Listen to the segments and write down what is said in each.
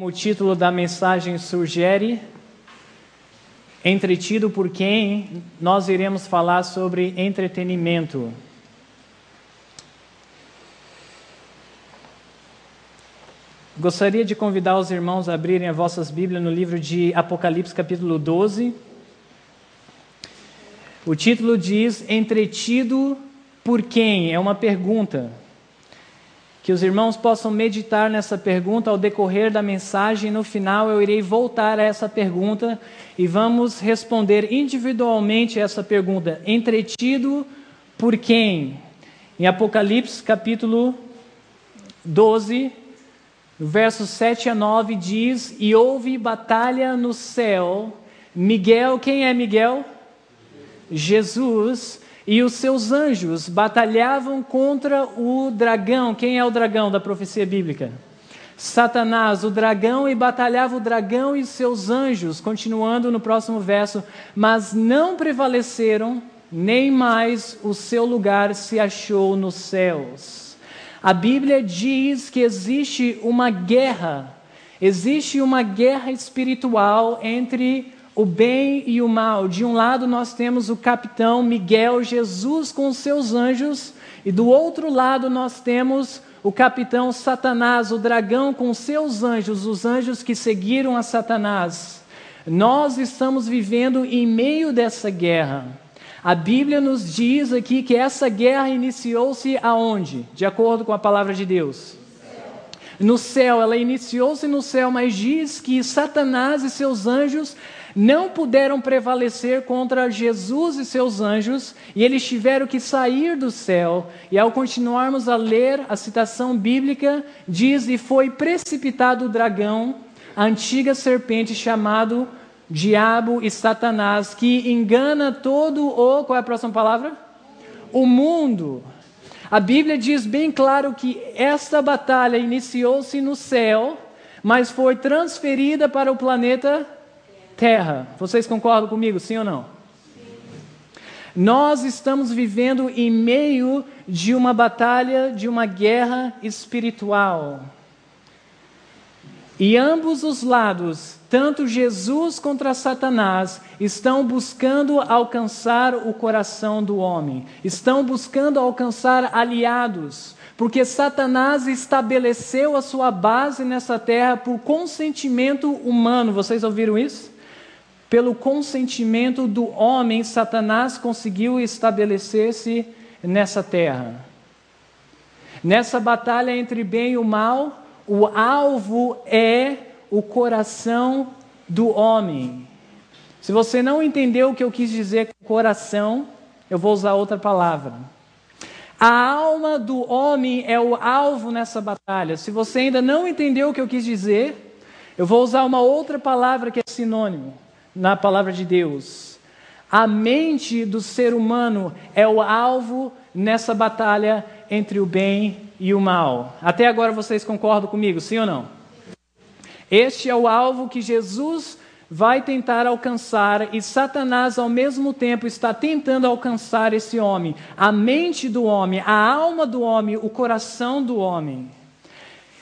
O título da mensagem sugere, entretido por quem, nós iremos falar sobre entretenimento. Gostaria de convidar os irmãos a abrirem as vossas Bíblias no livro de Apocalipse, capítulo 12. O título diz, entretido por quem? É uma pergunta. Que os irmãos possam meditar nessa pergunta ao decorrer da mensagem. No final eu irei voltar a essa pergunta e vamos responder individualmente essa pergunta. Entretido por quem? Em Apocalipse capítulo 12, versos 7 a 9 diz, e houve batalha no céu. Miguel, quem é Miguel? Jesus. E os seus anjos batalhavam contra o dragão. Quem é o dragão da profecia bíblica? Satanás, o dragão, e batalhava o dragão e seus anjos. Continuando no próximo verso. Mas não prevaleceram, nem mais o seu lugar se achou nos céus. A Bíblia diz que existe uma guerra espiritual entre o bem e o mal. De um lado nós temos o capitão Miguel, Jesus com os seus anjos, e do outro lado nós temos o capitão Satanás, o dragão com os seus anjos, os anjos que seguiram a Satanás. Nós estamos vivendo em meio dessa guerra. A Bíblia nos diz aqui que essa guerra iniciou-se aonde? De acordo com a palavra de Deus. No céu, ela iniciou-se no céu, mas diz que Satanás e seus anjos não puderam prevalecer contra Jesus e seus anjos, e eles tiveram que sair do céu. E ao continuarmos a ler a citação bíblica, diz, e foi precipitado o dragão, a antiga serpente chamado Diabo e Satanás, que engana todo o... Qual é a próxima palavra? O mundo. A Bíblia diz bem claro que esta batalha iniciou-se no céu, mas foi transferida para o planeta Terra. Vocês concordam comigo, sim ou não? Sim. Nós estamos vivendo em meio de uma batalha, de uma guerra espiritual. E ambos os lados, tanto Jesus contra Satanás, estão buscando alcançar o coração do homem. Estão buscando alcançar aliados. Porque Satanás estabeleceu a sua base nessa terra por consentimento humano. Vocês ouviram isso? Pelo consentimento do homem, Satanás conseguiu estabelecer-se nessa terra. Nessa batalha entre bem e o mal, o alvo é o coração do homem. Se você não entendeu o que eu quis dizer com coração, eu vou usar outra palavra. A alma do homem é o alvo nessa batalha. Se você ainda não entendeu o que eu quis dizer, eu vou usar uma outra palavra que é sinônimo na palavra de Deus. A mente do ser humano é o alvo nessa batalha entre o bem e o mal. Até agora vocês concordam comigo, sim ou não? Este é o alvo que Jesus vai tentar alcançar, e Satanás ao mesmo tempo está tentando alcançar esse homem. A mente do homem, a alma do homem, o coração do homem.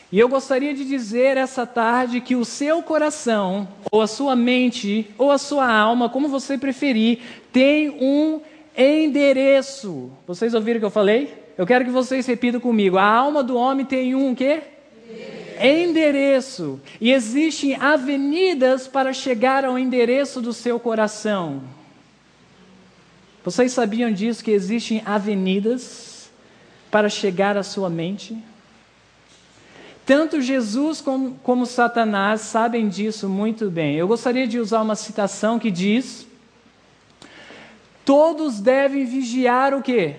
E eu gostaria de dizer essa tarde que o seu coração, ou a sua mente, ou a sua alma, como você preferir, tem um endereço. Vocês ouviram o que eu falei? Eu quero que vocês repitam comigo. A alma do homem tem um quê? Endereço. E existem avenidas para chegar ao endereço do seu coração. Vocês sabiam disso, que existem avenidas para chegar à sua mente? Tanto Jesus como Satanás sabem disso muito bem. Eu gostaria de usar uma citação que diz: todos devem vigiar o quê?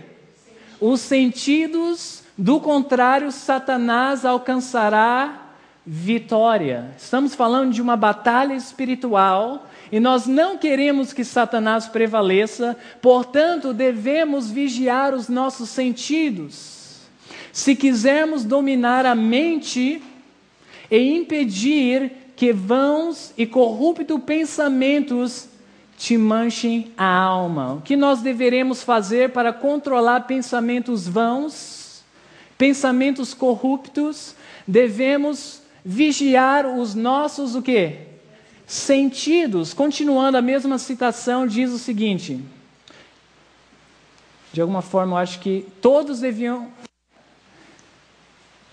Os sentidos, do contrário, Satanás alcançará vitória. Estamos falando de uma batalha espiritual e nós não queremos que Satanás prevaleça, portanto, devemos vigiar os nossos sentidos. Se quisermos dominar a mente e impedir que vãos e corruptos pensamentos te manchem a alma. O que nós deveremos fazer para controlar pensamentos vãos, pensamentos corruptos? Devemos vigiar os nossos o quê? Sentidos. Continuando a mesma citação, diz o seguinte. De alguma forma, eu acho que todos deviam...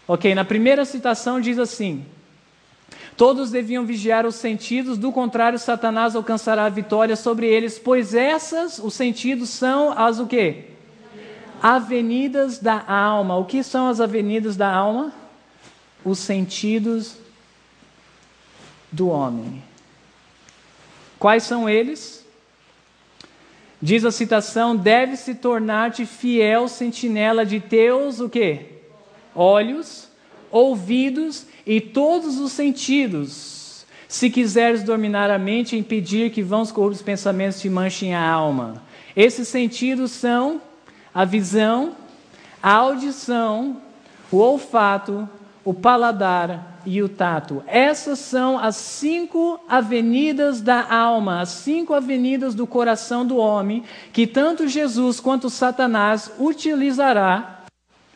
Ok, na primeira citação diz assim: todos deviam vigiar os sentidos, do contrário, Satanás alcançará a vitória sobre eles, pois os sentidos são as o quê? Avenidas da alma. O que são as avenidas da alma? Os sentidos do homem. Quais são eles? Diz a citação: deve-se tornar-te fiel sentinela de teus, o quê? Olhos, ouvidos e todos os sentidos, se quiseres dominar a mente e impedir que vãos corruptos pensamentos te manchem a alma. Esses sentidos são a visão, a audição, o olfato, o paladar e o tato. Essas são as 5 avenidas da alma, as 5 avenidas do coração do homem, que tanto Jesus quanto Satanás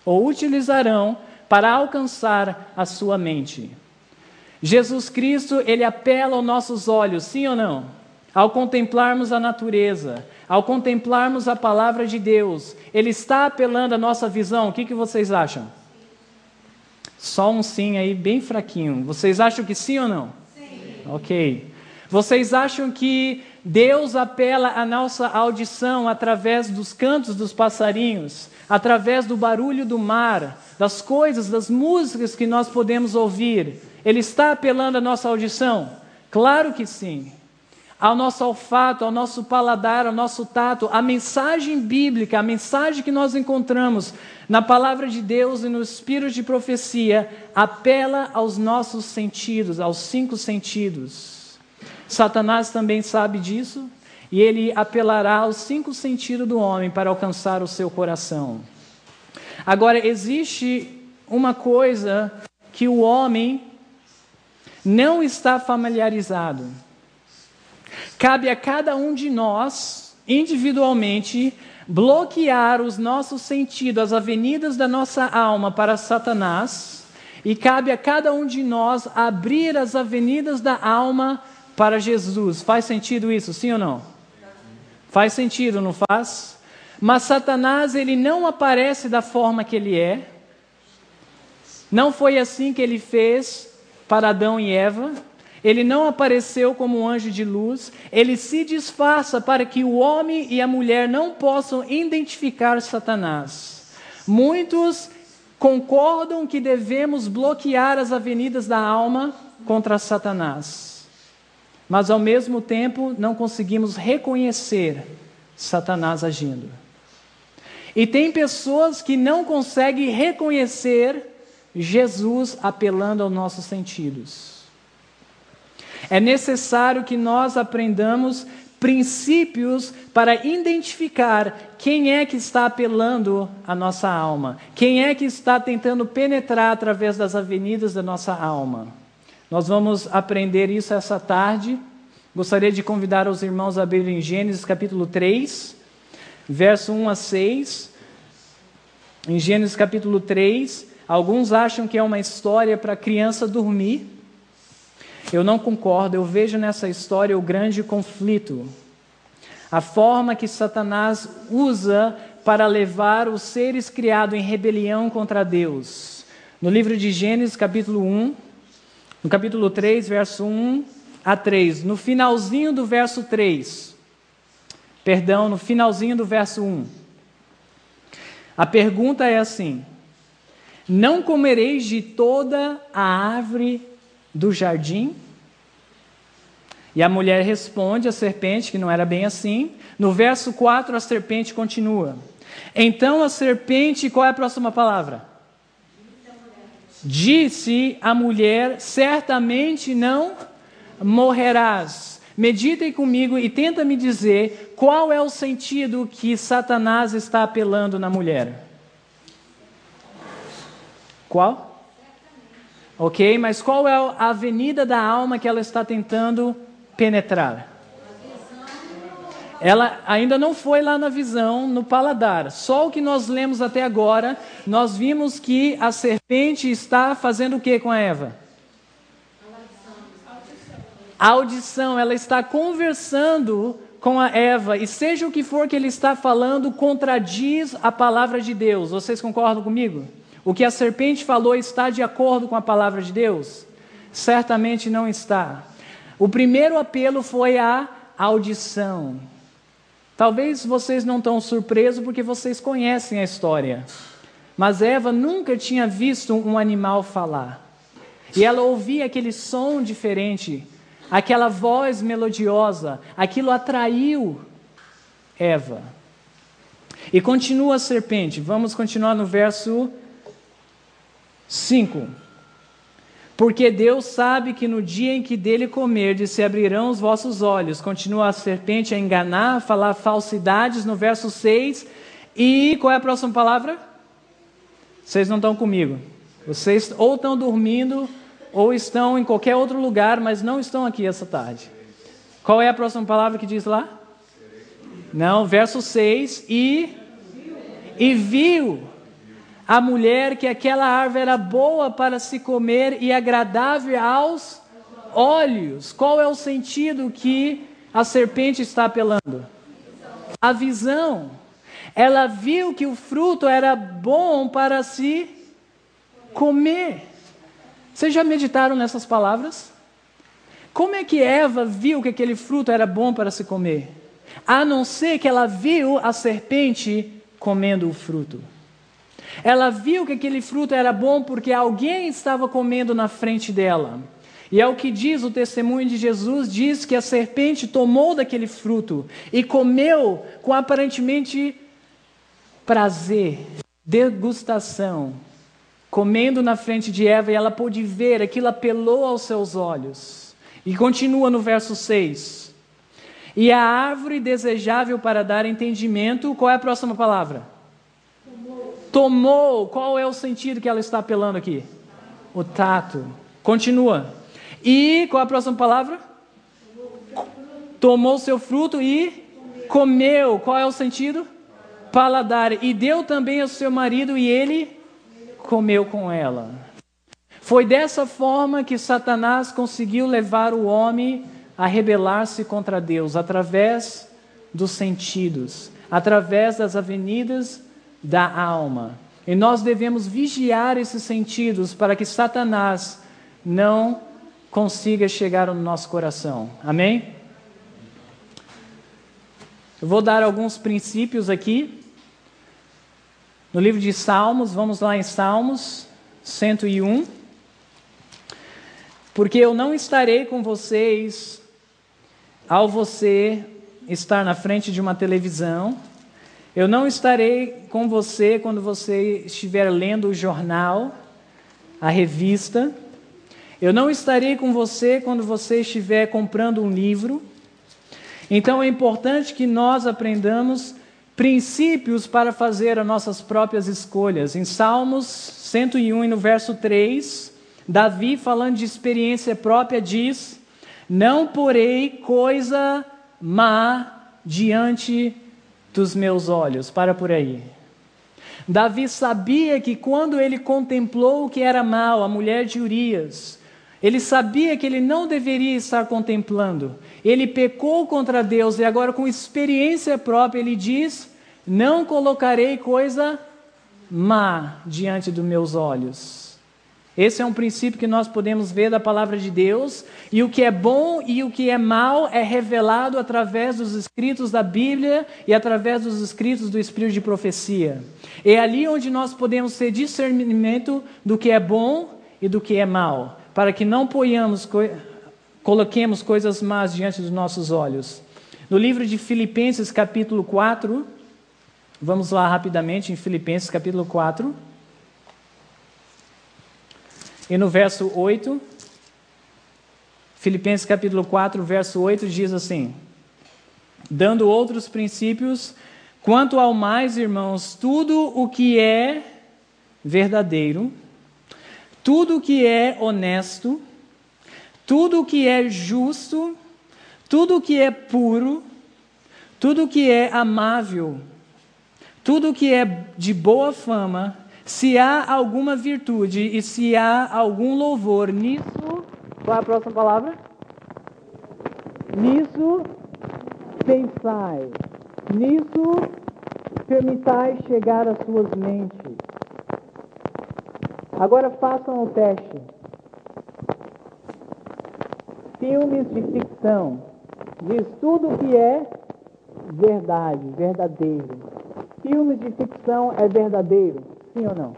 utilizarão para alcançar a sua mente. Jesus Cristo, ele apela aos nossos olhos, sim ou não? Ao contemplarmos a natureza, ao contemplarmos a palavra de Deus, ele está apelando à nossa visão. O que vocês acham? Só um sim aí, bem fraquinho. Vocês acham que sim ou não? Sim. Ok. Vocês acham que Deus apela à nossa audição através dos cantos dos passarinhos, através do barulho do mar, das coisas, das músicas que nós podemos ouvir? Ele está apelando à nossa audição? Claro que sim. Ao nosso olfato, ao nosso paladar, ao nosso tato, a mensagem bíblica, a mensagem que nós encontramos na palavra de Deus e no espírito de profecia, apela aos nossos sentidos, aos 5 sentidos. Satanás também sabe disso, e ele apelará aos 5 sentidos do homem para alcançar o seu coração. Agora, existe uma coisa que o homem não está familiarizado. Cabe a cada um de nós, individualmente, bloquear os nossos sentidos, as avenidas da nossa alma para Satanás, e cabe a cada um de nós abrir as avenidas da alma para Jesus. Faz sentido isso, sim ou não? Faz sentido, não faz? Mas Satanás, ele não aparece da forma que ele é. Não foi assim que ele fez para Adão e Eva. Ele não apareceu como um anjo de luz. Ele se disfarça para que o homem e a mulher não possam identificar Satanás. Muitos concordam que devemos bloquear as avenidas da alma contra Satanás. Mas, ao mesmo tempo, não conseguimos reconhecer Satanás agindo. E tem pessoas que não conseguem reconhecer Jesus apelando aos nossos sentidos. É necessário que nós aprendamos princípios para identificar quem é que está apelando à nossa alma, quem é que está tentando penetrar através das avenidas da nossa alma. Nós vamos aprender isso essa tarde. Gostaria de convidar os irmãos a abrirem Gênesis capítulo 3, verso 1 a 6. Em Gênesis capítulo 3, alguns acham que é uma história para criança dormir. Eu não concordo, eu vejo nessa história o grande conflito. A forma que Satanás usa para levar os seres criados em rebelião contra Deus. No livro de Gênesis, capítulo 1, no capítulo 3, verso 1 a 3, no finalzinho do verso 3, no finalzinho do verso 1, a pergunta é assim: não comereis de toda a árvore do jardim? E a mulher responde à serpente que não era bem assim. No verso 4, a serpente continua. Então a serpente, qual é a próxima palavra? Disse a mulher: certamente não morrerás. Meditem comigo e tenta me dizer qual é o sentido que Satanás está apelando na mulher. Qual? Ok, mas qual é a avenida da alma que ela está tentando penetrar? Ela ainda não foi lá na visão, no paladar. Só o que nós lemos até agora, nós vimos que a serpente está fazendo o que com a Eva? A audição, ela está conversando com a Eva, e seja o que for que ele está falando, contradiz a palavra de Deus. Vocês concordam comigo? O que a serpente falou está de acordo com a palavra de Deus? Certamente não está. O primeiro apelo foi a audição. Talvez vocês não estão surpresos porque vocês conhecem a história. Mas Eva nunca tinha visto um animal falar. E ela ouvia aquele som diferente, aquela voz melodiosa. Aquilo atraiu Eva. E continua a serpente. Vamos continuar no verso 5. Porque Deus sabe que no dia em que dele comerdes se abrirão os vossos olhos. Continua a serpente a enganar, a falar falsidades no verso 6. E qual é a próxima palavra? Vocês não estão comigo. Vocês ou estão dormindo ou estão em qualquer outro lugar, mas não estão aqui essa tarde. Qual é a próxima palavra que diz lá? Não, verso 6. E viu a mulher que aquela árvore era boa para se comer e agradável aos olhos. Qual é o sentido que a serpente está apelando? A visão. Ela viu que o fruto era bom para se comer. Vocês já meditaram nessas palavras? Como é que Eva viu que aquele fruto era bom para se comer? A não ser que ela viu a serpente comendo o fruto. Ela viu que aquele fruto era bom porque alguém estava comendo na frente dela. E é o que diz o testemunho de Jesus, diz que a serpente tomou daquele fruto e comeu com aparentemente prazer, degustação, comendo na frente de Eva, e ela pôde ver, aquilo apelou aos seus olhos. E continua no verso 6. E a árvore desejável para dar entendimento, qual é a próxima palavra? Tomou. Qual é o sentido que ela está apelando aqui? O tato. Continua. E qual é a próxima palavra? Tomou seu fruto e comeu. Qual é o sentido? Paladar. E deu também ao seu marido e ele comeu com ela. Foi dessa forma que Satanás conseguiu levar o homem a rebelar-se contra Deus, através dos sentidos, através das avenidas da alma. E nós devemos vigiar esses sentidos para que Satanás não consiga chegar no nosso coração. Amém? Eu vou dar alguns princípios aqui. No livro de Salmos, vamos lá em Salmos 101. Porque eu não estarei com vocês ao você estar na frente de uma televisão. Eu não estarei com você quando você estiver lendo o jornal, a revista. Eu não estarei com você quando você estiver comprando um livro. Então é importante que nós aprendamos princípios para fazer as nossas próprias escolhas. Em Salmos 101, e no verso 3, Davi, falando de experiência própria, diz: não porei coisa má diante dos meus olhos. Para por aí. Davi sabia que quando ele contemplou o que era mal, a mulher de Urias, ele sabia que ele não deveria estar contemplando. Ele pecou contra Deus e agora, com experiência própria, ele diz: não colocarei coisa má diante dos meus olhos. Esse é um princípio que nós podemos ver da palavra de Deus, e o que é bom e o que é mal é revelado através dos escritos da Bíblia e através dos escritos do Espírito de profecia. É ali onde nós podemos ter discernimento do que é bom e do que é mal, para que não coloquemos coisas más diante dos nossos olhos. No livro de Filipenses capítulo 4, vamos lá rapidamente em Filipenses capítulo 4, e no verso 8, Filipenses capítulo 4, verso 8, diz assim: dando outros princípios, quanto ao mais, irmãos, tudo o que é verdadeiro, tudo o que é honesto, tudo o que é justo, tudo o que é puro, tudo o que é amável, tudo o que é de boa fama, se há alguma virtude e se há algum louvor nisso, qual é a próxima palavra? Nisso pensai, nisso permitai chegar às suas mentes. Agora façam o teste. Filmes de ficção. Diz tudo que é verdade, verdadeiro. Filmes de ficção é verdadeiro, sim ou não?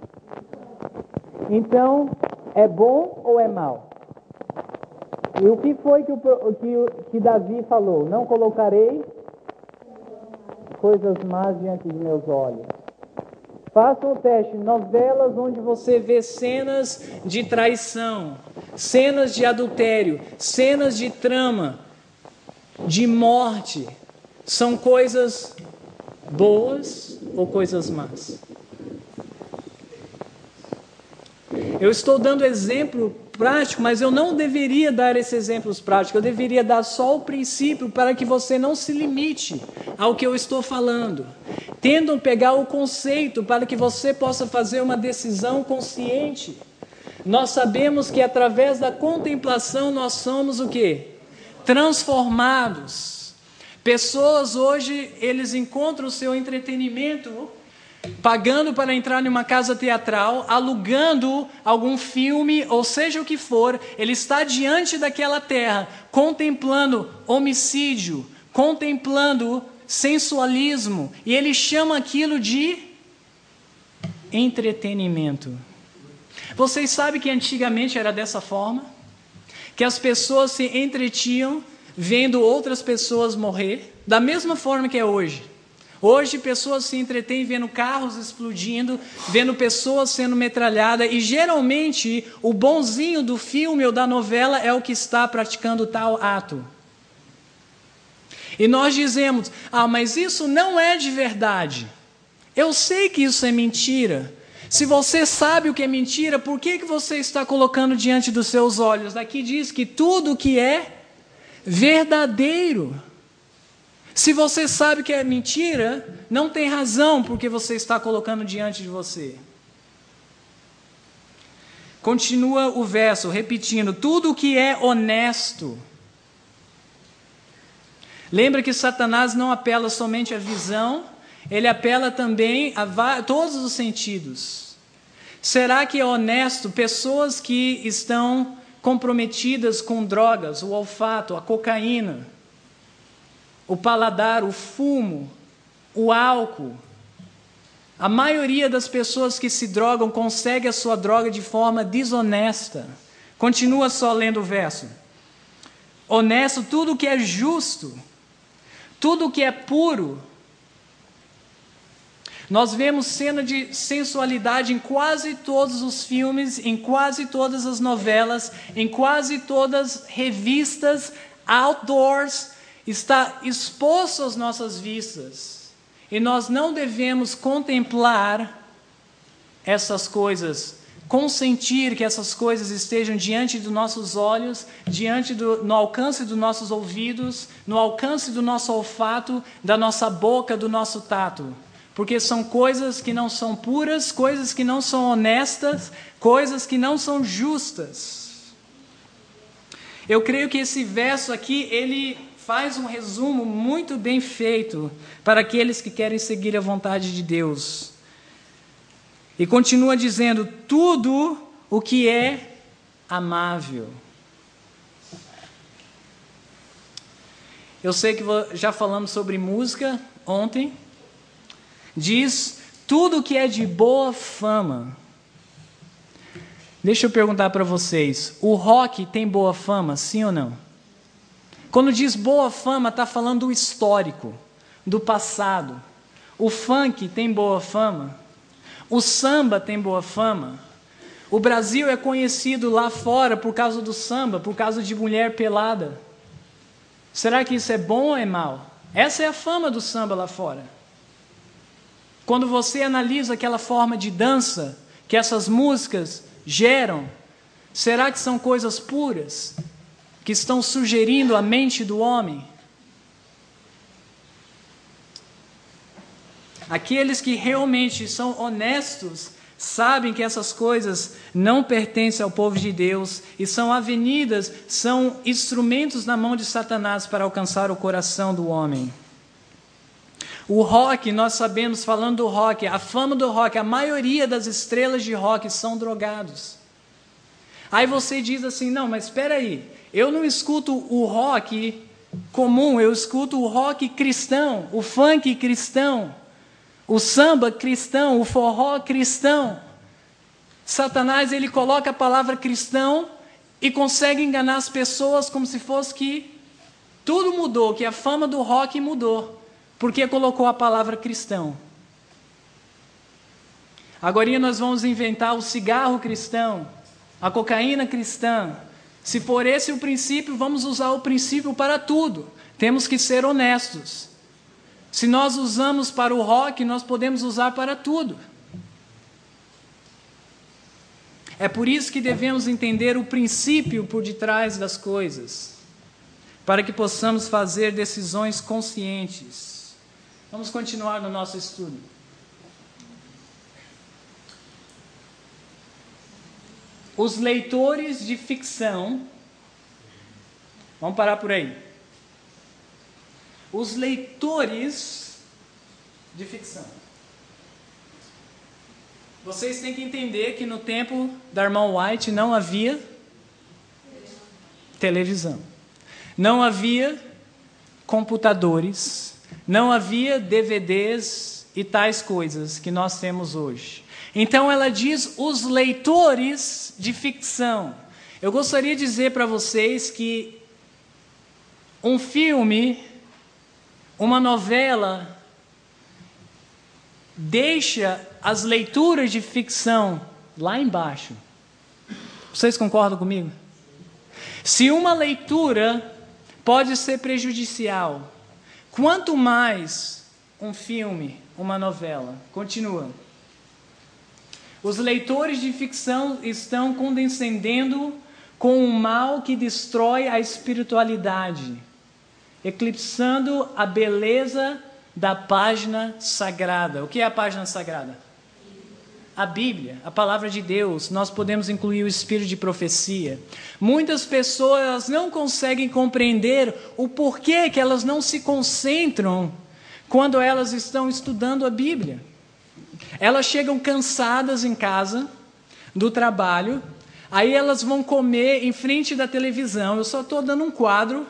Então, é bom ou é mal? E o que foi que Davi falou? Não colocarei coisas más diante de meus olhos. Façam o teste. Novelas onde você vê cenas de traição, cenas de adultério, cenas de trama, de morte. São coisas boas ou coisas más? Eu estou dando exemplo prático, mas eu não deveria dar esses exemplos práticos. Eu deveria dar só o princípio para que você não se limite ao que eu estou falando. Tentam pegar o conceito para que você possa fazer uma decisão consciente. Nós sabemos que através da contemplação nós somos o quê? Transformados. Pessoas hoje, eles encontram o seu entretenimento pagando para entrar em uma casa teatral, alugando algum filme, ou seja o que for. Ele está diante daquela terra, contemplando homicídio, contemplando sensualismo, e ele chama aquilo de entretenimento. Vocês sabem que antigamente era dessa forma? Que as pessoas se entretinham vendo outras pessoas morrer, da mesma forma que é hoje. Hoje pessoas se entretêm vendo carros explodindo, vendo pessoas sendo metralhadas, e geralmente o bonzinho do filme ou da novela é o que está praticando tal ato. E nós dizemos, mas isso não é de verdade. Eu sei que isso é mentira. Se você sabe o que é mentira, por que você está colocando diante dos seus olhos? Aqui diz que tudo que é verdadeiro. Se você sabe que é mentira, não tem razão porque você está colocando diante de você. Continua o verso, repetindo, tudo que é honesto. Lembra que Satanás não apela somente à visão, ele apela também a todos os sentidos. Será que é honesto pessoas que estão comprometidas com drogas, o olfato, a cocaína, o paladar, o fumo, o álcool? A maioria das pessoas que se drogam consegue a sua droga de forma desonesta. Continua só lendo o verso. Honesto, tudo que é justo, tudo que é puro. Nós vemos cena de sensualidade em quase todos os filmes, em quase todas as novelas, em quase todas as revistas, outdoors, está exposto às nossas vistas. E nós não devemos contemplar essas coisas, consentir que essas coisas estejam diante dos nossos olhos, no alcance dos nossos ouvidos, no alcance do nosso olfato, da nossa boca, do nosso tato. Porque são coisas que não são puras, coisas que não são honestas, coisas que não são justas. Eu creio que esse verso aqui, ele faz um resumo muito bem feito para aqueles que querem seguir a vontade de Deus. E continua dizendo, tudo o que é amável. Eu sei que já falamos sobre música ontem. Diz, tudo o que é de boa fama. Deixa eu perguntar para vocês, o rock tem boa fama, sim ou não? Quando diz boa fama, está falando do histórico, do passado. O funk tem boa fama. O samba tem boa fama. O Brasil é conhecido lá fora por causa do samba, por causa de mulher pelada. Será que isso é bom ou é mal? Essa é a fama do samba lá fora. Quando você analisa aquela forma de dança que essas músicas geram, será que são coisas puras? Que estão sugerindo a mente do homem? Aqueles que realmente são honestos sabem que essas coisas não pertencem ao povo de Deus e são avenidas, são instrumentos na mão de Satanás para alcançar o coração do homem. O rock, nós sabemos, falando do rock, a fama do rock, a maioria das estrelas de rock são drogados. Aí você diz assim, não, mas espera aí, eu não escuto o rock comum, eu escuto o rock cristão, o funk cristão, o samba cristão, o forró cristão. Satanás, ele coloca a palavra cristão e consegue enganar as pessoas como se fosse que tudo mudou, que a fama do rock mudou, porque colocou a palavra cristão. Agora nós vamos inventar o cigarro cristão, a cocaína cristã. Se for esse o princípio, vamos usar o princípio para tudo. Temos que ser honestos. Se nós usamos para o rock, nós podemos usar para tudo. É por isso que devemos entender o princípio por detrás das coisas, para que possamos fazer decisões conscientes. Vamos continuar no nosso estudo. Os leitores de ficção, vamos parar por aí. Os leitores de ficção. Vocês têm que entender que no tempo da irmã White não havia televisão, não havia computadores, não havia DVDs e tais coisas que nós temos hoje. Então ela diz os leitores de ficção. Eu gostaria de dizer para vocês que um filme, uma novela, deixa as leituras de ficção lá embaixo. Vocês concordam comigo? Se uma leitura pode ser prejudicial, quanto mais um filme, uma novela. Continua. Os leitores de ficção estão condescendendo com o mal que destrói a espiritualidade, eclipsando a beleza da página sagrada. O que é a página sagrada? A Bíblia, a palavra de Deus. Nós podemos incluir o espírito de profecia. Muitas pessoas não conseguem compreender o porquê que elas não se concentram quando elas estão estudando a Bíblia. Elas chegam cansadas em casa, do trabalho, aí elas vão comer em frente da televisão. Eu só estou dando um quadro,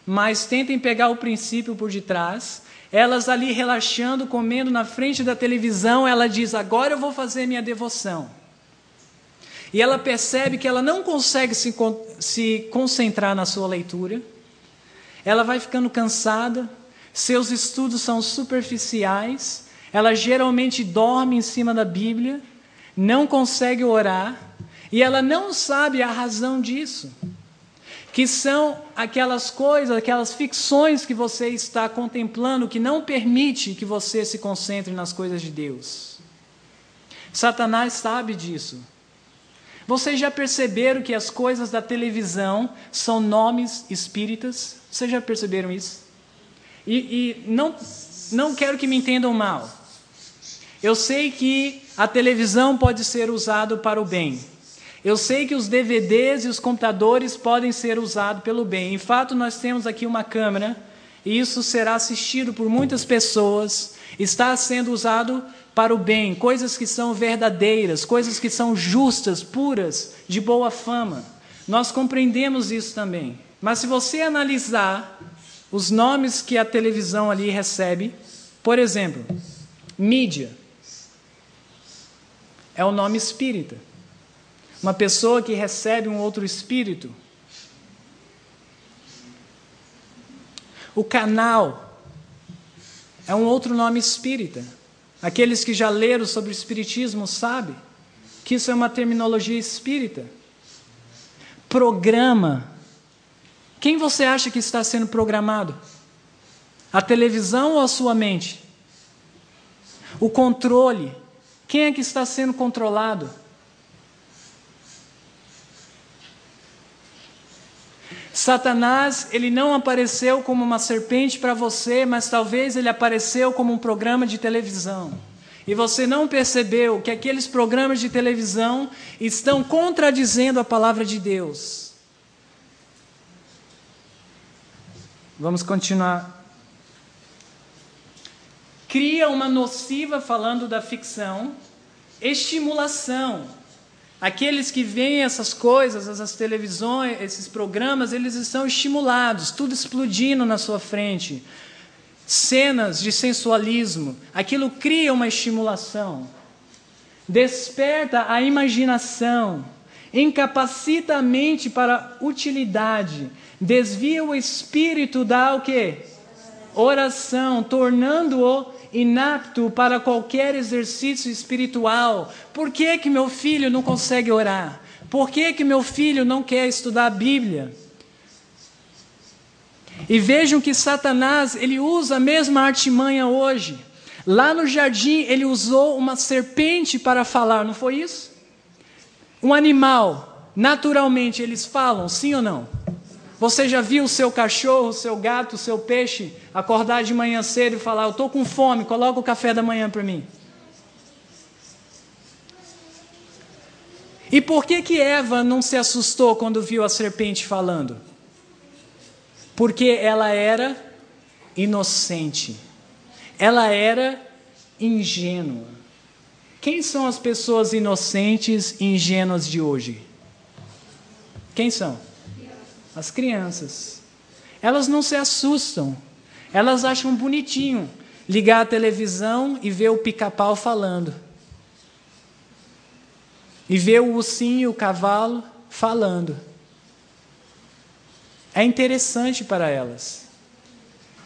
mas tentem pegar o princípio por detrás. Elas ali relaxando, comendo na frente da televisão, ela diz, agora eu vou fazer minha devoção. E ela percebe que ela não consegue se concentrar na sua leitura. Ela vai ficando cansada, seus estudos são superficiais, ela geralmente dorme em cima da Bíblia, não consegue orar, e ela não sabe a razão disso. Que são aquelas coisas, aquelas ficções que você está contemplando, que não permite que você se concentre nas coisas de Deus. Satanás sabe disso. Vocês já perceberam que as coisas da televisão são nomes espíritas? Vocês já perceberam isso? E não quero que me entendam mal. Eu sei que a televisão pode ser usada para o bem. Eu sei que os DVDs e os computadores podem ser usados pelo bem. Em fato, nós temos aqui uma câmera, e isso será assistido por muitas pessoas. Está sendo usado para o bem, coisas que são verdadeiras, coisas que são justas, puras, de boa fama. Nós compreendemos isso também. Mas se você analisar os nomes que a televisão ali recebe, por exemplo, mídia, é o nome espírita. Uma pessoa que recebe um outro espírito. O canal é um outro nome espírita. Aqueles que já leram sobre o espiritismo sabem que isso é uma terminologia espírita. Programa. Quem você acha que está sendo programado? A televisão ou a sua mente? O controle. Quem é que está sendo controlado? Satanás, ele não apareceu como uma serpente para você, mas talvez ele apareceu como um programa de televisão. e você não percebeu que aqueles programas de televisão estão contradizendo a palavra de Deus. Vamos continuar. Cria uma nociva, falando da ficção, estimulação. Aqueles que veem essas coisas, essas televisões, esses programas, eles estão estimulados, tudo explodindo na sua frente. Cenas de sensualismo, aquilo cria uma estimulação. Desperta a imaginação, incapacita a mente para utilidade, desvia o espírito da o quê? Oração, tornando-o inapto para qualquer exercício espiritual. Por que meu filho não consegue orar? Por que meu filho não quer estudar a Bíblia? E vejam que Satanás, ele usa a mesma artimanha hoje. Lá no jardim, ele usou uma serpente para falar, não foi isso? Um animal, naturalmente, eles falam, sim ou não? Você já viu o seu cachorro, o seu gato, o seu peixe acordar de manhã cedo e falar, eu estou com fome, coloca o café da manhã para mim? E por que Eva não se assustou quando viu a serpente falando? Porque ela era inocente. Ela era ingênua. Quem são as pessoas inocentes e ingênuas de hoje? Quem são? As crianças. Elas não se assustam. Elas acham bonitinho ligar a televisão e ver o pica-pau falando. E ver o ursinho e o cavalo falando. É interessante para elas.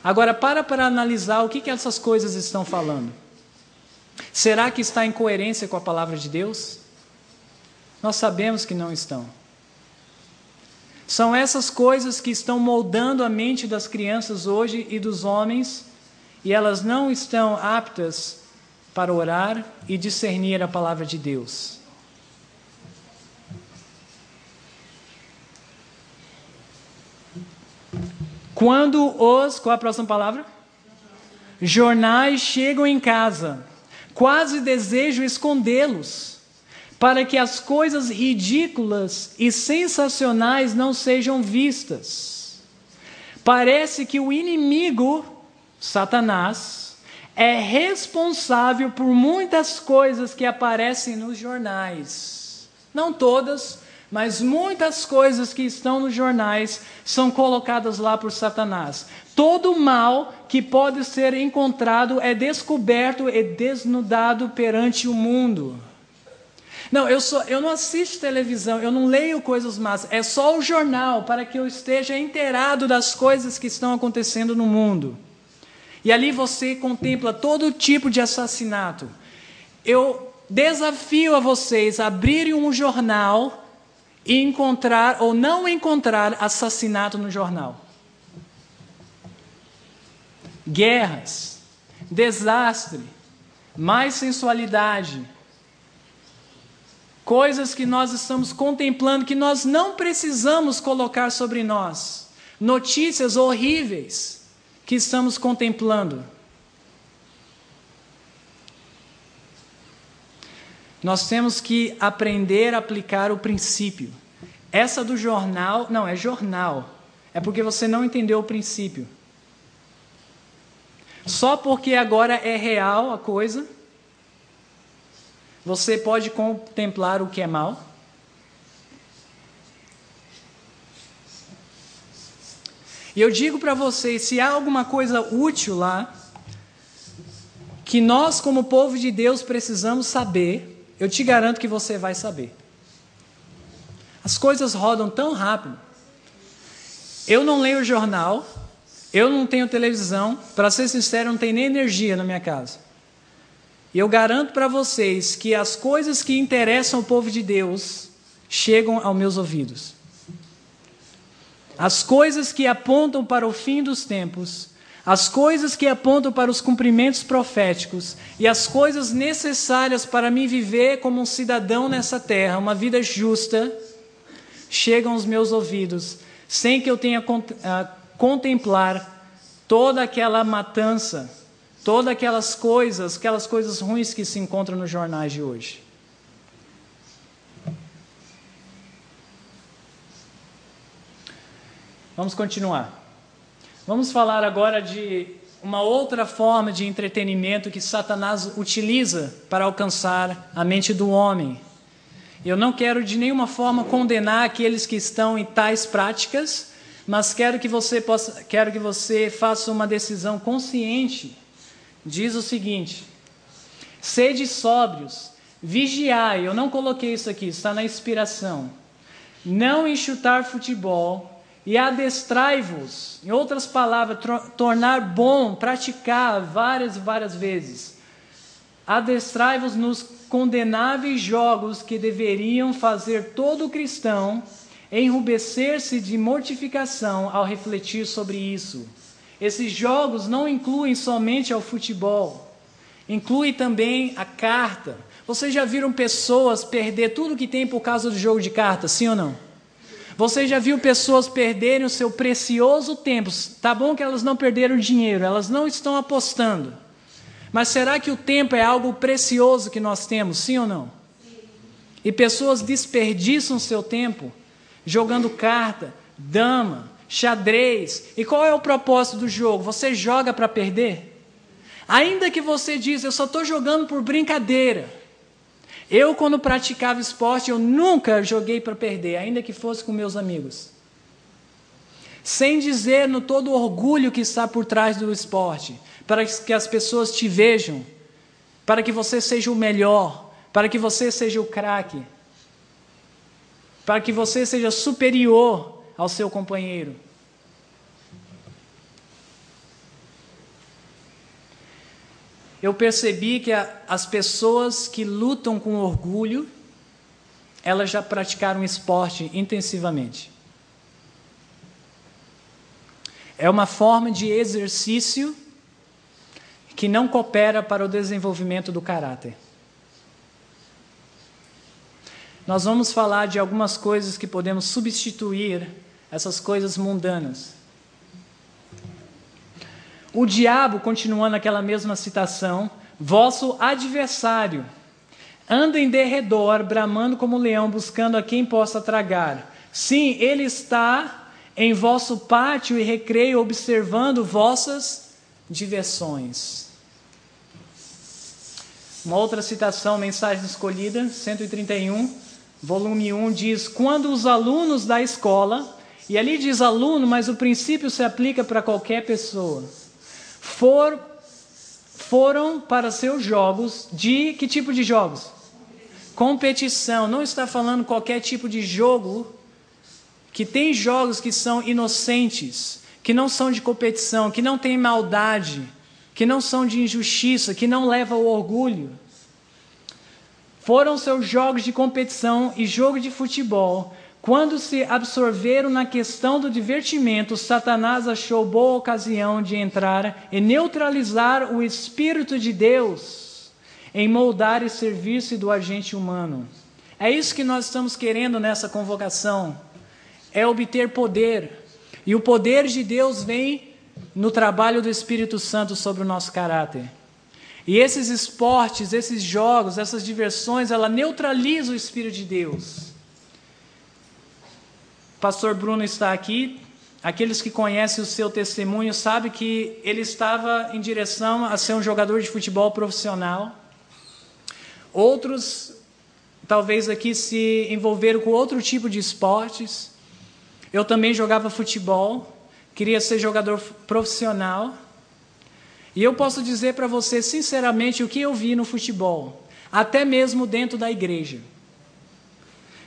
Agora, para analisar o que essas coisas estão falando. Será que está em coerência com a palavra de Deus? Nós sabemos que não estão. São essas coisas que estão moldando a mente das crianças hoje e dos homens, e elas não estão aptas para orar e discernir a palavra de Deus. Qual a próxima palavra? Jornais chegam em casa, quase desejo escondê-los, para que as coisas ridículas e sensacionais não sejam vistas. Parece que o inimigo, Satanás, é responsável por muitas coisas que aparecem nos jornais. Não todas, mas muitas coisas que estão nos jornais são colocadas lá por Satanás. Todo mal que pode ser encontrado é descoberto e desnudado perante o mundo. Não, eu não assisto televisão, eu não leio coisas más, é só o jornal para que eu esteja inteirado das coisas que estão acontecendo no mundo. E ali você contempla todo tipo de assassinato. Eu desafio a vocês a abrirem um jornal e encontrar ou não encontrar assassinato no jornal. Guerras, desastre, mais sensualidade, coisas que nós estamos contemplando que nós não precisamos colocar sobre nós, notícias horríveis que estamos contemplando. Nós temos que aprender a aplicar o princípio. Essa do jornal, não, é jornal. É porque você não entendeu o princípio. Só porque agora é real a coisa, você pode contemplar o que é mal. E eu digo para vocês, se há alguma coisa útil lá, que nós como povo de Deus precisamos saber, eu te garanto que você vai saber. As coisas rodam tão rápido. Eu não leio jornal, eu não tenho televisão, para ser sincero, não tenho nem energia na minha casa. E eu garanto para vocês que as coisas que interessam o povo de Deus chegam aos meus ouvidos. As coisas que apontam para o fim dos tempos, as coisas que apontam para os cumprimentos proféticos e as coisas necessárias para mim viver como um cidadão nessa terra, uma vida justa, chegam aos meus ouvidos, sem que eu tenha contemplar toda aquela matança, todas aquelas coisas ruins que se encontram nos jornais de hoje. Vamos continuar. Vamos falar agora de uma outra forma de entretenimento que Satanás utiliza para alcançar a mente do homem. Eu não quero de nenhuma forma condenar aqueles que estão em tais práticas, mas quero que você faça uma decisão consciente. Diz o seguinte: sede sóbrios, vigiai. Eu não coloquei isso aqui, está na inspiração. Não enxutar futebol e adestrai-vos. Em outras palavras, tornar bom, praticar várias e várias vezes. Adestrai-vos nos condenáveis jogos que deveriam fazer todo cristão enrubescer-se de mortificação ao refletir sobre isso. Esses jogos não incluem somente ao futebol, inclui também a carta. Vocês já viram pessoas perder tudo que tem por causa do jogo de carta, sim ou não? Você já viu pessoas perderem o seu precioso tempo? Tá bom que elas não perderam dinheiro, elas não estão apostando. Mas será que o tempo é algo precioso que nós temos, sim ou não? Sim. E pessoas desperdiçam seu tempo jogando carta, dama, xadrez. E qual é o propósito do jogo? Você joga para perder? Ainda que você diz, eu só estou jogando por brincadeira. Eu, quando praticava esporte, eu nunca joguei para perder, ainda que fosse com meus amigos. Sem dizer no todo o orgulho que está por trás do esporte, para que as pessoas te vejam, para que você seja o melhor, para que você seja o craque, para que você seja superior ao seu companheiro. Eu percebi que as pessoas que lutam com orgulho, elas já praticaram esporte intensivamente. É uma forma de exercício que não coopera para o desenvolvimento do caráter. Nós vamos falar de algumas coisas que podemos substituir essas coisas mundanas. O diabo, continuando aquela mesma citação, vosso adversário, anda em derredor, bramando como leão, buscando a quem possa tragar. Sim, ele está em vosso pátio e recreio, observando vossas diversões. Uma outra citação, Mensagem Escolhida, 131, volume 1, diz: quando os alunos da escola, e ali diz aluno, mas o princípio se aplica para qualquer pessoa, foram para seus jogos de... Que tipo de jogos? Competição. Não está falando qualquer tipo de jogo, que tem jogos que são inocentes, que não são de competição, que não tem maldade, que não são de injustiça, que não levam ao orgulho. Foram seus jogos de competição e jogo de futebol. Quando se absorveram na questão do divertimento, Satanás achou boa ocasião de entrar e neutralizar o Espírito de Deus em moldar e servir-se do agente humano. É isso que nós estamos querendo nessa convocação, é obter poder. E o poder de Deus vem no trabalho do Espírito Santo sobre o nosso caráter. E esses esportes, esses jogos, essas diversões, ela neutraliza o Espírito de Deus. Pastor Bruno está aqui. Aqueles que conhecem o seu testemunho sabem que ele estava em direção a ser um jogador de futebol profissional. Outros, talvez aqui, se envolveram com outro tipo de esportes. Eu também jogava futebol, queria ser jogador profissional. E eu posso dizer para você, sinceramente, o que eu vi no futebol, até mesmo dentro da igreja.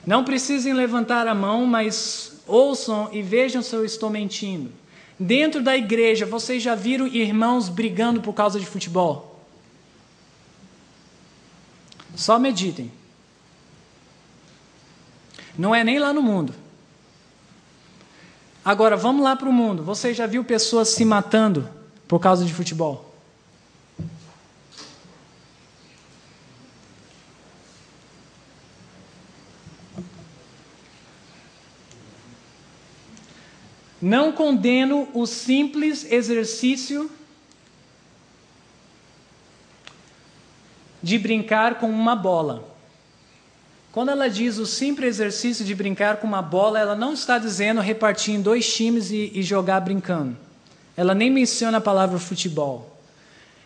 Não precisem levantar a mão, mas ouçam e vejam se eu estou mentindo. Dentro da igreja, vocês já viram irmãos brigando por causa de futebol? Só meditem. Não é nem lá no mundo. Agora, vamos lá para o mundo. Você já viu pessoas se matando por causa de futebol? Não condeno o simples exercício de brincar com uma bola. Quando ela diz o simples exercício de brincar com uma bola, ela não está dizendo repartir em 2 times e jogar brincando. Ela nem menciona a palavra futebol.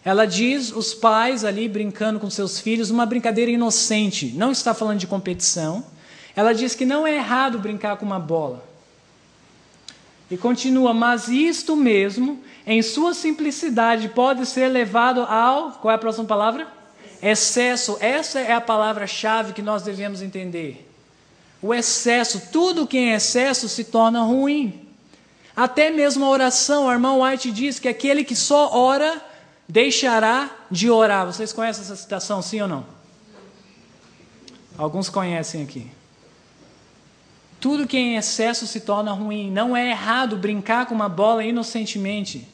Ela diz os pais ali brincando com seus filhos, uma brincadeira inocente, não está falando de competição. Ela diz que não é errado brincar com uma bola. E continua, mas isto mesmo, em sua simplicidade, pode ser levado ao... Qual é a próxima palavra? Excesso. Essa é a palavra-chave que nós devemos entender. O excesso, tudo que é em excesso se torna ruim. Até mesmo a oração, a irmã White diz que aquele que só ora, deixará de orar. Vocês conhecem essa citação, sim ou não? Alguns conhecem aqui. Tudo que é em excesso se torna ruim. Não é errado brincar com uma bola inocentemente,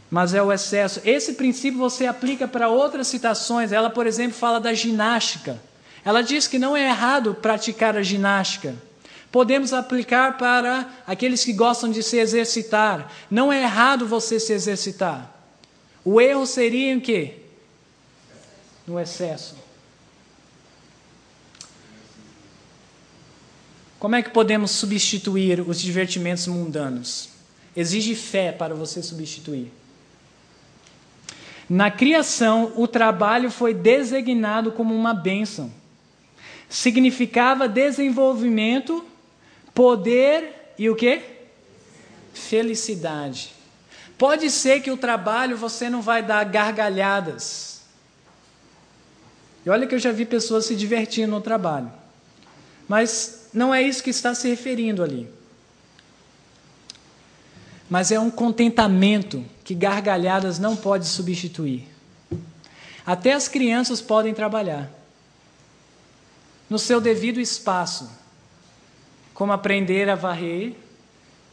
mas é o excesso. Esse princípio você aplica para outras citações. Ela, por exemplo, fala da ginástica. Ela diz que não é errado praticar a ginástica. Podemos aplicar para aqueles que gostam de se exercitar. Não é errado você se exercitar. O erro seria em quê? No excesso. Como é que podemos substituir os divertimentos mundanos? Exige fé para você substituir. Na criação, o trabalho foi designado como uma bênção. Significava desenvolvimento, poder e o quê? Felicidade. Pode ser que o trabalho você não vai dar gargalhadas. E olha que eu já vi pessoas se divertindo no trabalho. Mas não é isso que está se referindo ali. Mas é um contentamento que gargalhadas não pode substituir. Até as crianças podem trabalhar no seu devido espaço, como aprender a varrer,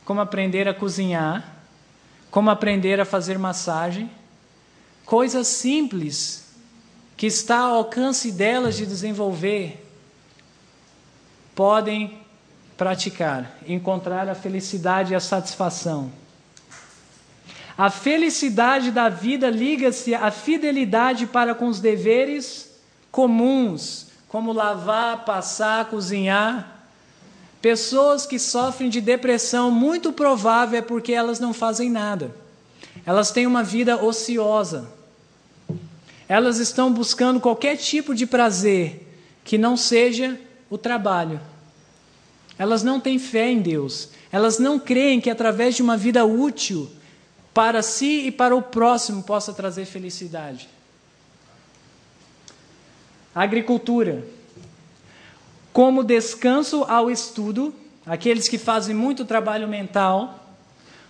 como aprender a cozinhar, como aprender a fazer massagem, coisas simples que está ao alcance delas de desenvolver, podem praticar, encontrar a felicidade e a satisfação. A felicidade da vida liga-se à fidelidade para com os deveres comuns, como lavar, passar, cozinhar. Pessoas que sofrem de depressão, muito provável é porque elas não fazem nada. Elas têm uma vida ociosa. Elas estão buscando qualquer tipo de prazer que não seja o trabalho. Elas não têm fé em Deus. Elas não creem que através de uma vida útil para si e para o próximo possa trazer felicidade. Agricultura. Como descanso ao estudo, aqueles que fazem muito trabalho mental,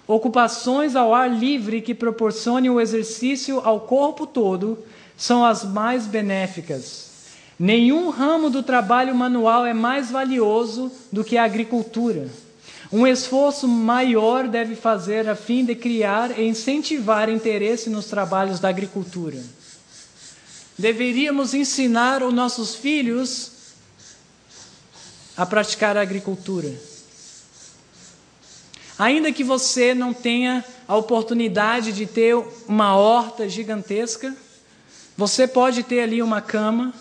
ocupações ao ar livre que proporcionem o exercício ao corpo todo, são as mais benéficas. Nenhum ramo do trabalho manual é mais valioso do que a agricultura. Um esforço maior deve fazer a fim de criar e incentivar interesse nos trabalhos da agricultura. Deveríamos ensinar os nossos filhos a praticar a agricultura. Ainda que você não tenha a oportunidade de ter uma horta gigantesca, você pode ter ali uma cama,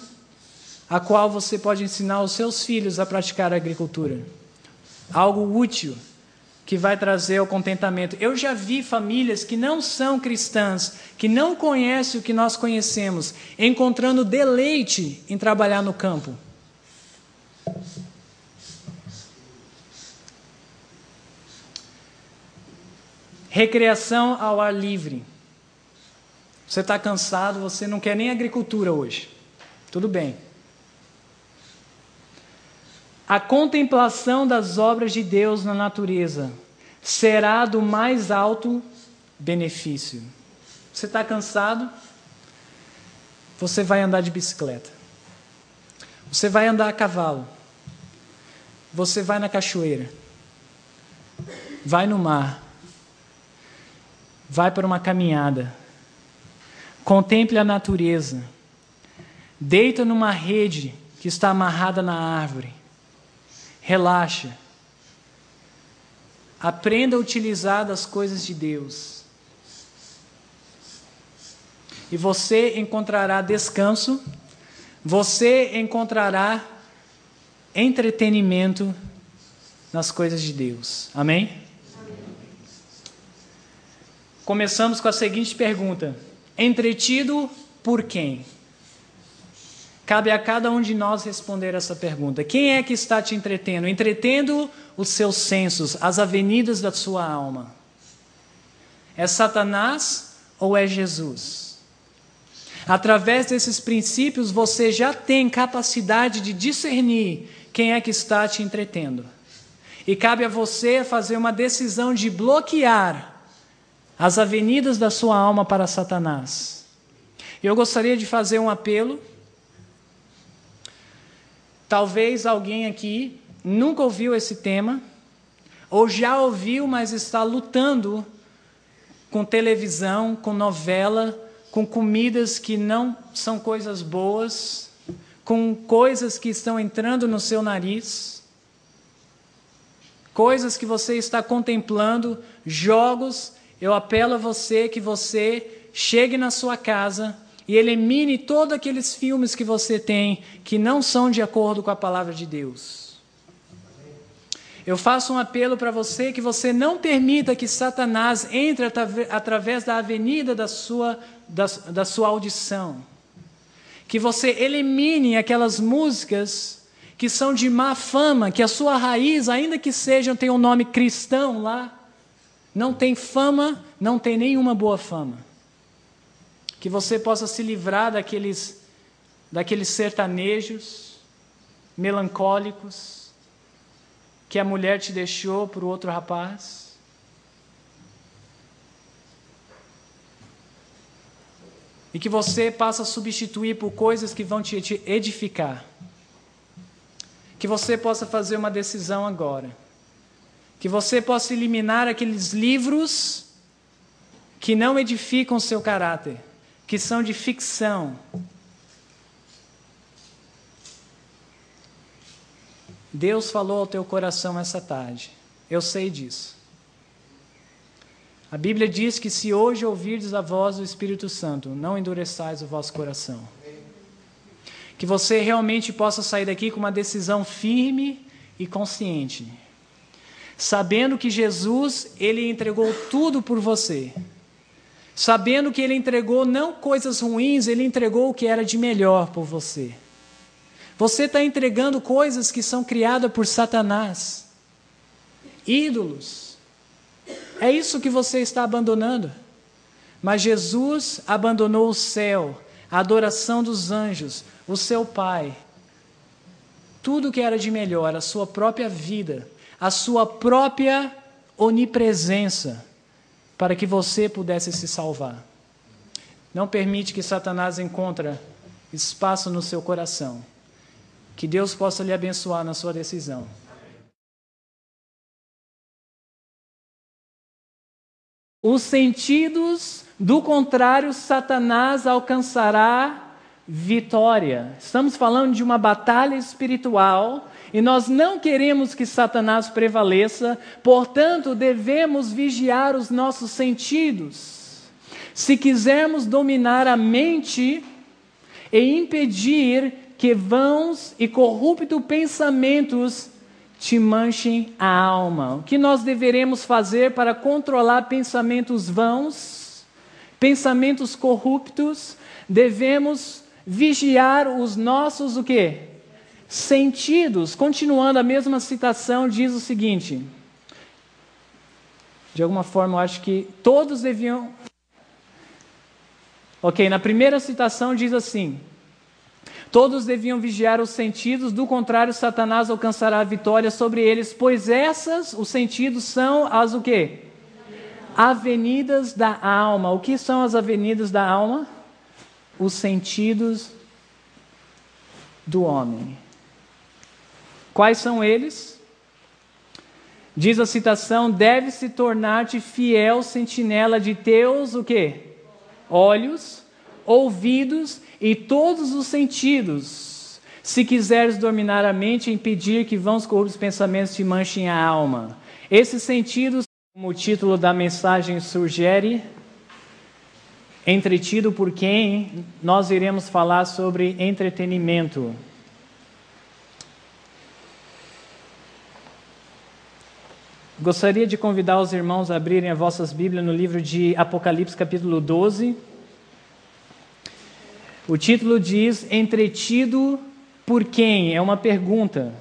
a qual você pode ensinar os seus filhos a praticar a agricultura. Algo útil, que vai trazer o contentamento. Eu já vi famílias que não são cristãs, que não conhecem o que nós conhecemos, encontrando deleite em trabalhar no campo. Recreação ao ar livre. Você está cansado, você não quer nem agricultura hoje. Tudo bem. A contemplação das obras de Deus na natureza será do mais alto benefício. Você está cansado? Você vai andar de bicicleta. Você vai andar a cavalo. Você vai na cachoeira. Vai no mar. Vai para uma caminhada. Contemple a natureza. Deita numa rede que está amarrada na árvore. Relaxa. Aprenda a utilizar das coisas de Deus. e você encontrará descanso, você encontrará entretenimento nas coisas de Deus. Amém? Começamos com a seguinte pergunta: entretido por quem? Cabe a cada um de nós responder essa pergunta. Quem é que está te entretendo? Entretendo os seus sensos, as avenidas da sua alma. É Satanás ou é Jesus? Através desses princípios, você já tem capacidade de discernir quem é que está te entretendo. E cabe a você fazer uma decisão de bloquear as avenidas da sua alma para Satanás. Eu gostaria de fazer um apelo. Talvez alguém aqui nunca ouviu esse tema, ou já ouviu, mas está lutando com televisão, com novela, com comidas que não são coisas boas, com coisas que estão entrando no seu nariz, coisas que você está contemplando, jogos. Eu apelo a você que você chegue na sua casa e elimine todos aqueles filmes que você tem que não são de acordo com a palavra de Deus. Eu faço um apelo para você que você não permita que Satanás entre através da avenida da sua audição. Que você elimine aquelas músicas que são de má fama, que a sua raiz, ainda que sejam, tem um nome cristão lá, não tem fama, não tem nenhuma boa fama. Que você possa se livrar daqueles sertanejos melancólicos que a mulher te deixou para o outro rapaz. E que você possa substituir por coisas que vão te edificar. Que você possa fazer uma decisão agora. Que você possa eliminar aqueles livros que não edificam o seu caráter, que são de ficção. Deus falou ao teu coração essa tarde. Eu sei disso. A Bíblia diz que se hoje ouvirdes a voz do Espírito Santo, não endureçais o vosso coração. Que você realmente possa sair daqui com uma decisão firme e consciente, sabendo que Jesus, Ele entregou tudo por você. Sabendo que Ele entregou não coisas ruins, Ele entregou o que era de melhor por você. Você está entregando coisas que são criadas por Satanás. Ídolos. É isso que você está abandonando. Mas Jesus abandonou o céu, a adoração dos anjos, o seu Pai. Tudo que era de melhor, a sua própria vida, a sua própria onipresença, para que você pudesse se salvar. Não permite que Satanás encontre espaço no seu coração. Que Deus possa lhe abençoar na sua decisão. Os sentidos, do contrário, Satanás alcançará vitória. Estamos falando de uma batalha espiritual e nós não queremos que Satanás prevaleça, portanto, devemos vigiar os nossos sentidos. Se quisermos dominar a mente e impedir que vãos e corruptos pensamentos te manchem a alma. O que nós deveremos fazer para controlar pensamentos vãos, pensamentos corruptos? Devemos vigiar os nossos o quê? Sentidos. Continuando a mesma citação, diz o seguinte. De alguma forma, eu acho que todos deviam... Ok, na primeira citação diz assim: todos deviam vigiar os sentidos, do contrário, Satanás alcançará a vitória sobre eles, pois os sentidos são as o quê? Avenidas da alma. O que são as avenidas da alma? Os sentidos do homem. Quais são eles? Diz a citação: deve-se tornar-te fiel sentinela de teus, o quê? Olhos, ouvidos e todos os sentidos, se quiseres dominar a mente e impedir que vãos corruptos pensamentos te manchem a alma. Esses sentidos, como o título da mensagem sugere, Entretido por quem? Nós iremos falar sobre entretenimento. Gostaria de convidar os irmãos a abrirem as vossas Bíblias no livro de Apocalipse, capítulo 12. O título diz: Entretido por quem? É uma pergunta.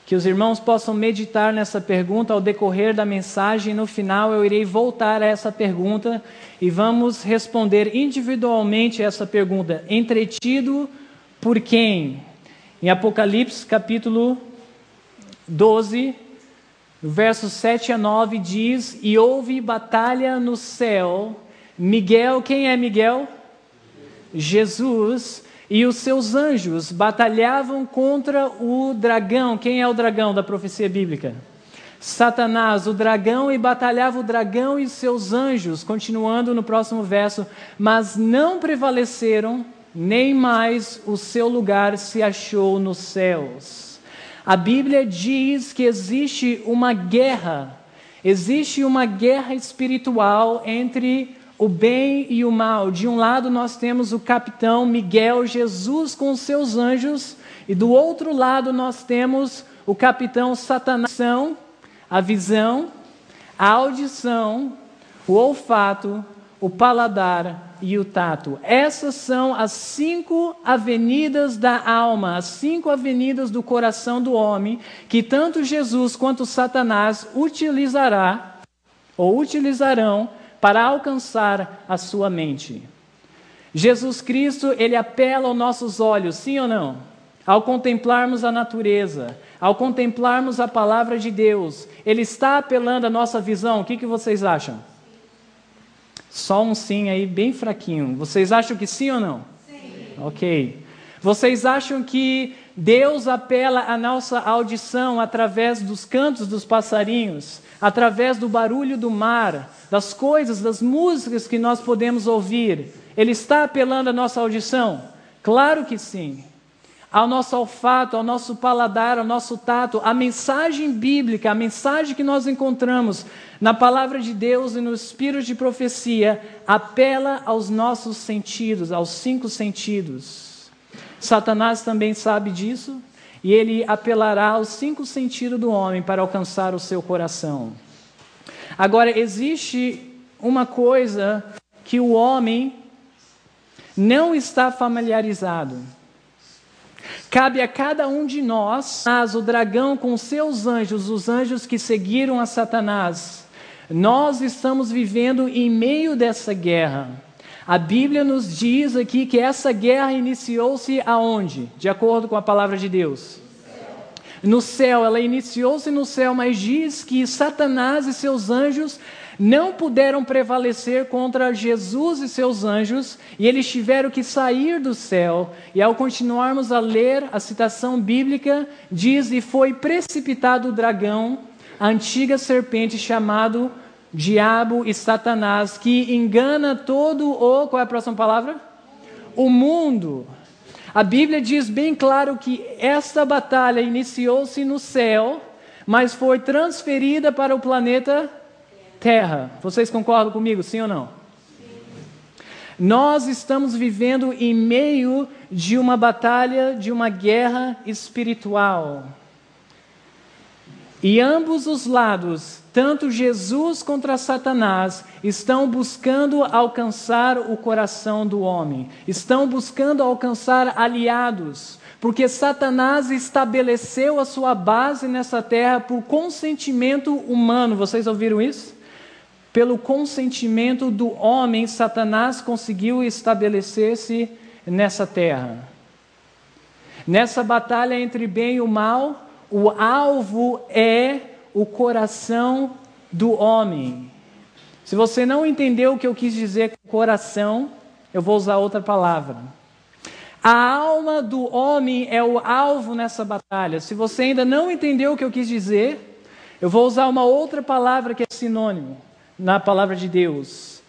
Que os irmãos possam meditar nessa pergunta ao decorrer da mensagem. No final eu irei voltar a essa pergunta e vamos responder individualmente essa pergunta. Entretido por quem? Em Apocalipse capítulo 12, versos 7 a 9 diz: E houve batalha no céu. Miguel, quem é Miguel? Jesus. E os seus anjos batalhavam contra o dragão. Quem é o dragão da profecia bíblica? Satanás, o dragão, e batalhava o dragão e seus anjos. Continuando no próximo verso. Mas não prevaleceram, nem mais o seu lugar se achou nos céus. A Bíblia diz que existe uma guerra espiritual entre o bem e o mal. De um lado nós temos o capitão Miguel, Jesus com os seus anjos, e do outro lado nós temos o capitão Satanás. A visão, a audição, o olfato, o paladar e o tato. Essas são as 5 avenidas da alma, as 5 avenidas do coração do homem, que tanto Jesus quanto Satanás utilizarão para alcançar a sua mente. Jesus Cristo, ele apela aos nossos olhos, sim ou não? Ao contemplarmos a natureza, ao contemplarmos a palavra de Deus, ele está apelando à nossa visão. O que vocês acham? Só um sim aí, bem fraquinho. Vocês acham que sim ou não? Sim. Ok. Vocês acham que Deus apela à nossa audição através dos cantos dos passarinhos, através do barulho do mar, das coisas, das músicas que nós podemos ouvir? Ele está apelando à nossa audição? Claro que sim. Ao nosso olfato, ao nosso paladar, ao nosso tato. A mensagem bíblica, a mensagem que nós encontramos na palavra de Deus e no espírito de profecia, apela aos nossos sentidos, aos 5 sentidos. Satanás também sabe disso, e ele apelará aos 5 sentidos do homem para alcançar o seu coração. Agora, existe uma coisa que o homem não está familiarizado. Cabe a cada um de nós, o dragão com seus anjos, os anjos que seguiram a Satanás. Nós estamos vivendo em meio dessa guerra. A Bíblia nos diz aqui que essa guerra iniciou-se aonde? De acordo com a palavra de Deus. No céu, ela iniciou-se no céu, mas diz que Satanás e seus anjos não puderam prevalecer contra Jesus e seus anjos, e eles tiveram que sair do céu. E ao continuarmos a ler a citação bíblica, diz: e foi precipitado o dragão, a antiga serpente, chamado Diabo e Satanás, que engana todo o... Qual é a próxima palavra? O mundo. A Bíblia diz bem claro que esta batalha iniciou-se no céu, mas foi transferida para o planeta Terra. Vocês concordam comigo, sim ou não? Sim. Nós estamos vivendo em meio de uma batalha, de uma guerra espiritual. E ambos os lados, tanto Jesus contra Satanás, estão buscando alcançar o coração do homem. Estão buscando alcançar aliados. Porque Satanás estabeleceu a sua base nessa terra por consentimento humano. Vocês ouviram isso? Pelo consentimento do homem, Satanás conseguiu estabelecer-se nessa terra. Nessa batalha entre bem e o mal, o alvo é o coração do homem. Se você não entendeu o que eu quis dizer com coração, eu vou usar outra palavra. A alma do homem é o alvo nessa batalha. Se você ainda não entendeu o que eu quis dizer, eu vou usar uma outra palavra que é sinônimo na palavra de Deus.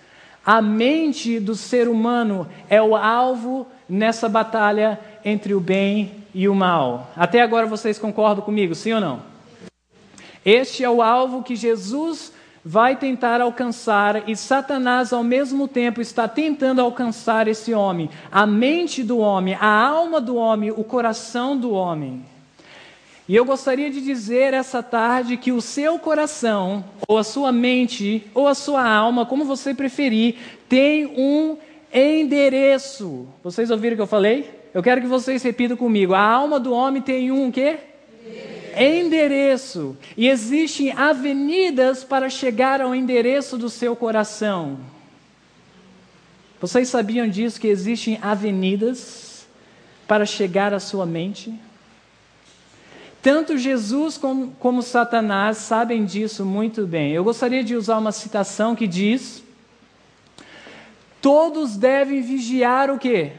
A mente do ser humano é o alvo nessa batalha entre o bem e o mal. Até agora vocês concordam comigo, sim ou não? Este é o alvo que Jesus vai tentar alcançar, e Satanás ao mesmo tempo está tentando alcançar esse homem, a mente do homem, a alma do homem, o coração do homem. E eu gostaria de dizer essa tarde que o seu coração, ou a sua mente, ou a sua alma, como você preferir, tem um endereço. Vocês ouviram o que eu falei? Eu quero que vocês repitam comigo. A alma do homem tem um quê? Endereço. E existem avenidas para chegar ao endereço do seu coração. Vocês sabiam disso, que existem avenidas para chegar à sua mente? Tanto Jesus como Satanás sabem disso muito bem. Eu gostaria de usar uma citação que diz: todos devem vigiar o quê?